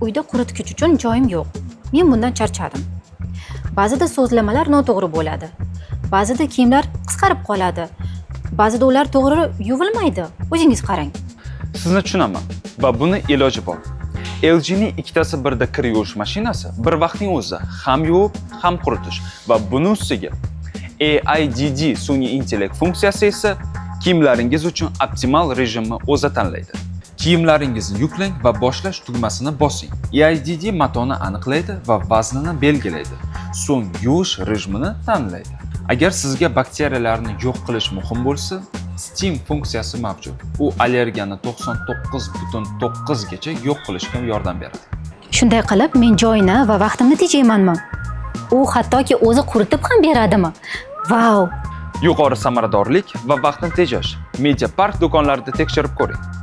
Uyda quritgich uchun joyim yo'q. Men bundan charchadim. Ba'zida so'zlamalar noto'g'ri bo'ladi. Ba'zida kiyimlar qisqarib qoladi. Ba'zida ular to'g'ri yuvilmaydi. O'zingiz qarang. Sizni tushunaman va buni iloji bor. LGning ikkitasi birda kir yuvish mashinasi bir vaqtning o'zida ham yuvib, ham quritish va buning ustiga AIDD sun'iy intellekt funksiyasi esa kiyimlaringiz uchun optimal rejimni o'zi tanlaydi. Kiyimlaringizni yuklang va boshlash tugmasini bosing. AIDD matoni aniqlaydi va vaznini belgilaydi. So'ng yuvish rejimini tanlaydi. Agar sizga bakteriyalarni yo'q qilish muhim bo'lsa, Steam funksiyasi mavjud. U allergiyani 99.9 gacha yo'q qilishga yordam beradi. Shunday qilib, men joyni va vaqtimni tejaymanmi? U hattoki o'zi quritib ham beradimi? Vau! Yuqori samaradorlik va vaqtni tejash. Media Park do'konlarida tekshirib ko'ring.